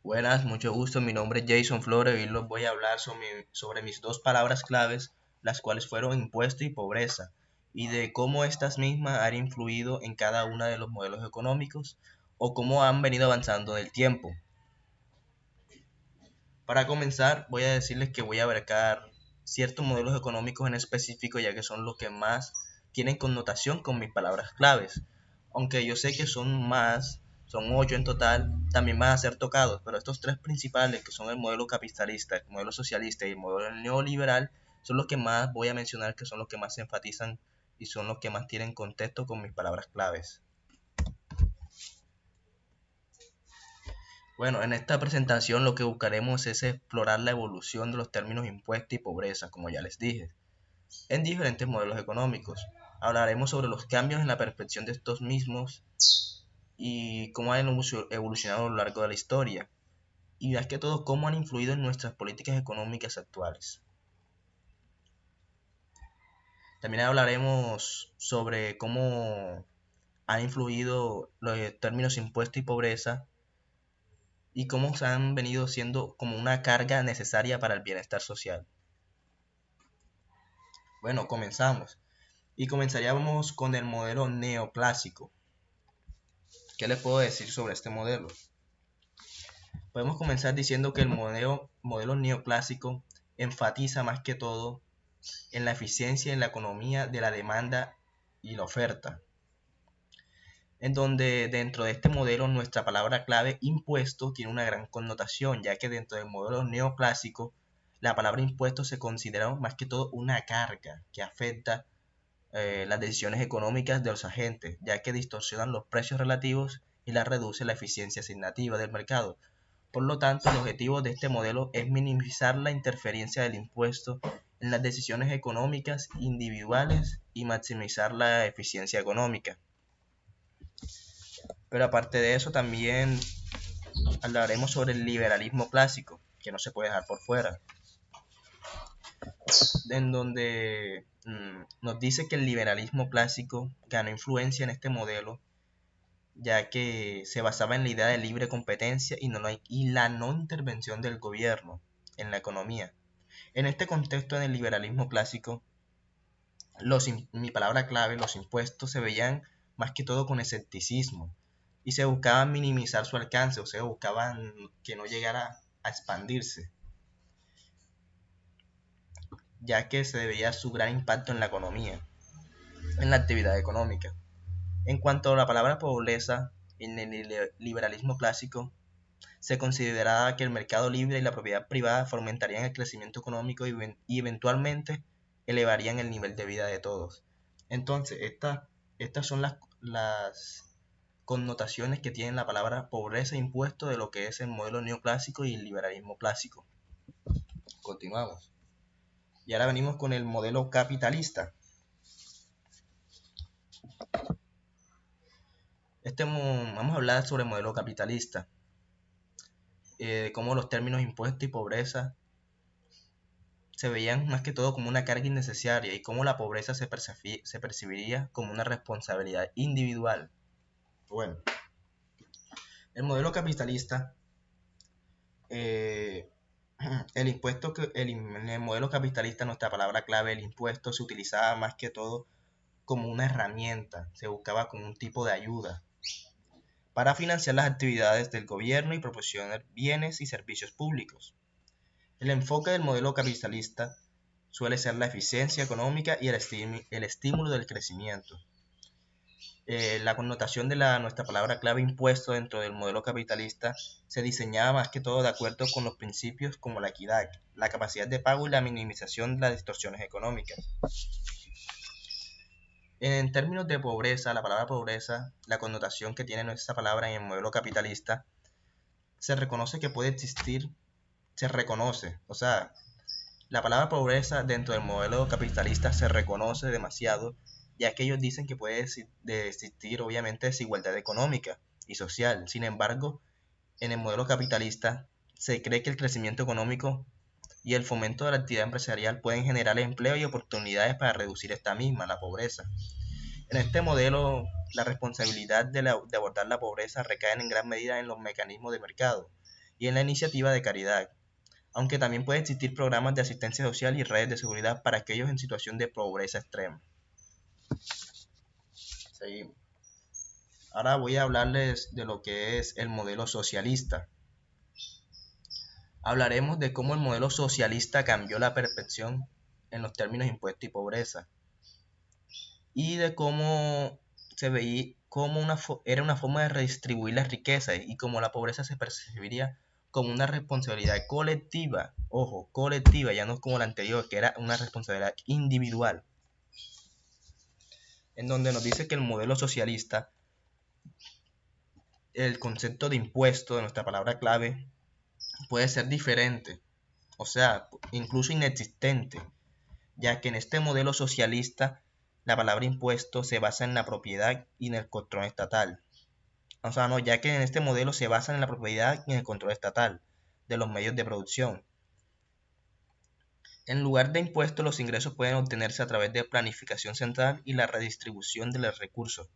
Buenas, mucho gusto. Mi nombre es Jason Flores y hoy les voy a hablar sobre mis dos palabras claves, las cuales fueron impuesto y pobreza, y de cómo estas mismas han influido en cada uno de los modelos económicos o cómo han venido avanzando en el tiempo. Para comenzar, voy a decirles que voy a abarcar ciertos modelos económicos en específico, ya que son los que más tienen connotación con mis palabras claves. Aunque yo sé que son 8 en total, también van a ser tocados, pero estos tres principales, que son el modelo capitalista, el modelo socialista y el modelo neoliberal, son los que más voy a mencionar, que son los que más se enfatizan y son los que más tienen contexto con mis palabras claves. Bueno, en esta presentación lo que buscaremos es explorar la evolución de los términos impuesto y pobreza, como ya les dije, en diferentes modelos económicos. Hablaremos sobre los cambios en la percepción de estos mismos y cómo han evolucionado a lo largo de la historia, y más que todo cómo han influido en nuestras políticas económicas actuales. También hablaremos sobre cómo han influido los términos impuesto y pobreza y cómo se han venido siendo como una carga necesaria para el bienestar social. Bueno, comenzamos. Y comenzaríamos con el modelo neoclásico. ¿Qué les puedo decir sobre este modelo? Podemos comenzar diciendo que el modelo neoclásico enfatiza más que todo en la eficiencia en la economía de la demanda y la oferta, en donde dentro de este modelo nuestra palabra clave impuesto tiene una gran connotación, ya que dentro del modelo neoclásico la palabra impuesto se considera más que todo una carga que afecta las decisiones económicas de los agentes, ya que distorsionan los precios relativos y la reduce la eficiencia asignativa del mercado. Por lo tanto, el objetivo de este modelo es minimizar la interferencia del impuesto en las decisiones económicas individuales y maximizar la eficiencia económica. Pero aparte de eso, también hablaremos sobre el liberalismo clásico, que no se puede dejar por fuera, en donde nos dice que el liberalismo clásico ganó influencia en este modelo, ya que se basaba en la idea de libre competencia y la no intervención del gobierno en la economía. En este contexto, en el liberalismo clásico, mi palabra clave, los impuestos, se veían más que todo con escepticismo y se buscaba minimizar su alcance, o sea, buscaban que no llegara a expandirse, ya que se debía su gran impacto en la economía, en la actividad económica. En cuanto a la palabra pobreza, en el liberalismo clásico se consideraba que el mercado libre y la propiedad privada fomentarían el crecimiento económico y eventualmente elevarían el nivel de vida de todos. Entonces, estas son las connotaciones que tiene la palabra pobreza e impuesto de lo que es el modelo neoclásico y el liberalismo clásico. Continuamos. Y ahora venimos con el modelo capitalista. Vamos a hablar sobre el modelo capitalista, cómo los términos impuesto y pobreza se veían más que todo como una carga innecesaria y cómo la pobreza se percibiría como una responsabilidad individual. Bueno, el modelo capitalista, eh, en el modelo capitalista nuestra palabra clave, el impuesto, se utilizaba más que todo como una herramienta, se buscaba como un tipo de ayuda para financiar las actividades del gobierno y proporcionar bienes y servicios públicos. El enfoque del modelo capitalista suele ser la eficiencia económica y el estímulo del crecimiento. La connotación de nuestra palabra clave impuesto dentro del modelo capitalista se diseñaba más que todo de acuerdo con los principios como la equidad, la capacidad de pago y la minimización de las distorsiones económicas. En términos de pobreza, la palabra pobreza, la connotación que tiene nuestra palabra en el modelo capitalista, se reconoce que puede existir, o sea, la palabra pobreza dentro del modelo capitalista se reconoce demasiado, ya que ellos dicen que puede existir obviamente desigualdad económica y social. Sin embargo, en el modelo capitalista se cree que el crecimiento económico y el fomento de la actividad empresarial pueden generar empleo y oportunidades para reducir esta misma, la pobreza. En este modelo, la responsabilidad de abordar la pobreza recae en gran medida en los mecanismos de mercado, y en la iniciativa de caridad, aunque también pueden existir programas de asistencia social y redes de seguridad para aquellos en situación de pobreza extrema. Seguimos. Ahora voy a hablarles de lo que es el modelo socialista. Hablaremos de cómo el modelo socialista cambió la percepción en los términos impuesto y pobreza, y de cómo se veía como era una forma de redistribuir las riquezas y cómo la pobreza se percibiría como una responsabilidad colectiva, ojo, colectiva, ya no como la anterior, que era una responsabilidad individual, en donde nos dice que el modelo socialista, el concepto de impuesto, de nuestra palabra clave, puede ser diferente, o sea, incluso inexistente, ya que en este modelo socialista la palabra impuesto se basa en la propiedad y en el control estatal. O sea, no, ya que en este modelo se basa en la propiedad y en el control estatal de los medios de producción. En lugar de impuestos, los ingresos pueden obtenerse a través de planificación central y la redistribución de los recursos.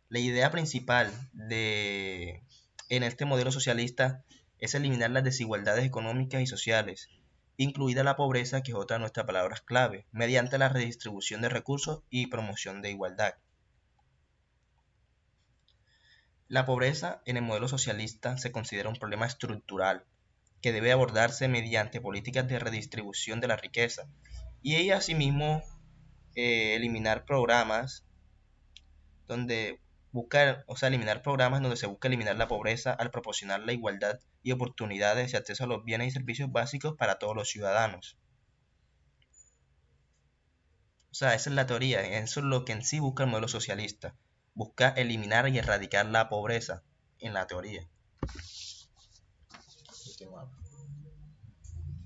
La idea principal en este modelo socialista es eliminar las desigualdades económicas y sociales, incluida la pobreza, que es otra de nuestras palabras clave, mediante la redistribución de recursos y promoción de igualdad. La pobreza en el modelo socialista se considera un problema estructural que debe abordarse mediante políticas de redistribución de la riqueza y asimismo eliminar programas donde eliminar programas donde se busca eliminar la pobreza al proporcionar la igualdad y oportunidades y acceso a los bienes y servicios básicos para todos los ciudadanos. O sea, esa es la teoría, eso es lo que en sí busca el modelo socialista. Busca eliminar y erradicar la pobreza en la teoría.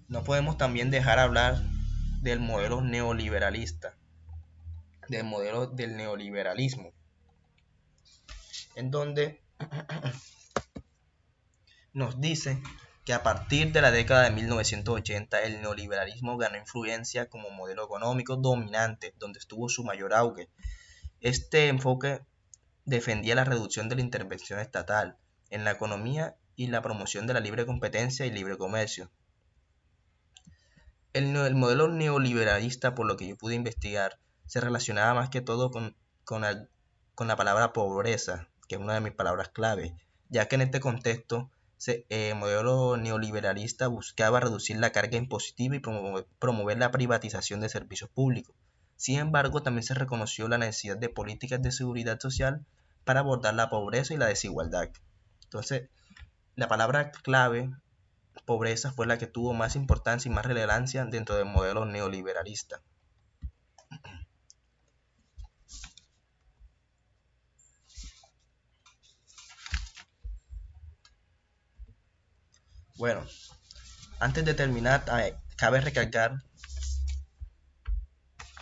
No podemos también dejar hablar del modelo neoliberalista, del modelo del neoliberalismo, en donde nos dice que a partir de la década de 1980 el neoliberalismo ganó influencia como modelo económico dominante, donde estuvo su mayor auge. Este enfoque defendía la reducción de la intervención estatal en la economía y la promoción de la libre competencia y libre comercio. El modelo neoliberalista, por lo que yo pude investigar, se relacionaba más que todo con la palabra pobreza, que es una de mis palabras clave, ya que en este contexto el modelo neoliberalista buscaba reducir la carga impositiva y promover la privatización de servicios públicos. Sin embargo, también se reconoció la necesidad de políticas de seguridad social para abordar la pobreza y la desigualdad. Entonces, la palabra clave pobreza fue la que tuvo más importancia y más relevancia dentro del modelo neoliberalista. Bueno, antes de terminar, cabe recalcar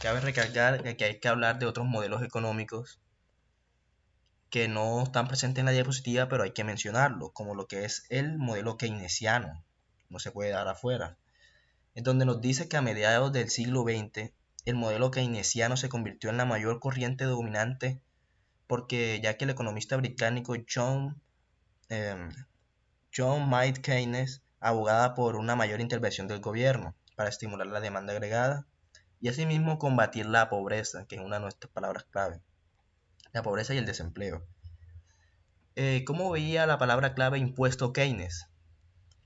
que hay que hablar de otros modelos económicos que no están presentes en la diapositiva, pero hay que mencionarlo, como lo que es el modelo keynesiano, no se puede dar afuera, en donde nos dice que a mediados del siglo XX el modelo keynesiano se convirtió en la mayor corriente dominante porque ya que el economista británico John Maynard Keynes abogaba por una mayor intervención del gobierno para estimular la demanda agregada y asimismo combatir la pobreza, que es una de nuestras palabras clave, la pobreza y el desempleo. ¿Cómo veía la palabra clave impuesto Keynes?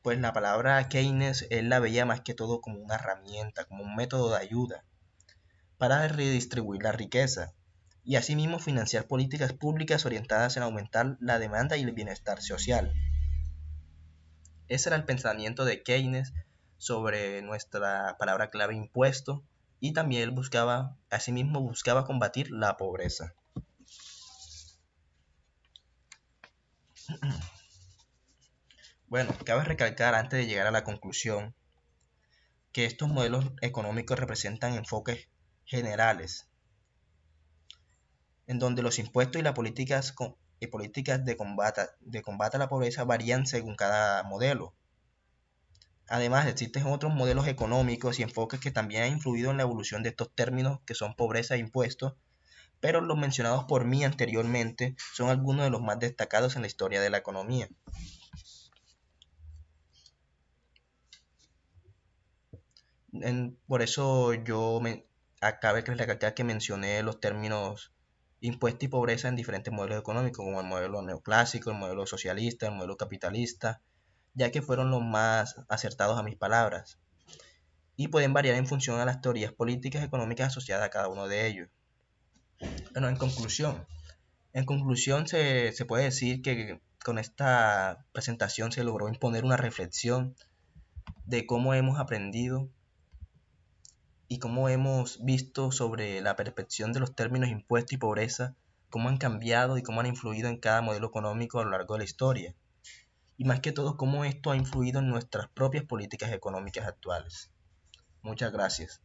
Pues la palabra Keynes él la veía más que todo como una herramienta, como un método de ayuda para redistribuir la riqueza y asimismo financiar políticas públicas orientadas en aumentar la demanda y el bienestar social. Ese era el pensamiento de Keynes sobre nuestra palabra clave impuesto y también él asimismo buscaba combatir la pobreza. Bueno, cabe recalcar antes de llegar a la conclusión que estos modelos económicos representan enfoques generales, en donde los impuestos y las políticas de combate a la pobreza varían según cada modelo. Además, existen otros modelos económicos y enfoques que también han influido en la evolución de estos términos que son pobreza e impuestos, pero los mencionados por mí anteriormente son algunos de los más destacados en la historia de la economía. Por eso acabe de recalcar que mencioné los términos impuesto y pobreza en diferentes modelos económicos, como el modelo neoclásico, el modelo socialista, el modelo capitalista, ya que fueron los más acertados a mis palabras, y pueden variar en función a las teorías políticas y económicas asociadas a cada uno de ellos. Bueno, en conclusión se puede decir que con esta presentación se logró imponer una reflexión de cómo hemos aprendido y cómo hemos visto sobre la percepción de los términos impuesto y pobreza, cómo han cambiado y cómo han influido en cada modelo económico a lo largo de la historia. Y más que todo, cómo esto ha influido en nuestras propias políticas económicas actuales. Muchas gracias.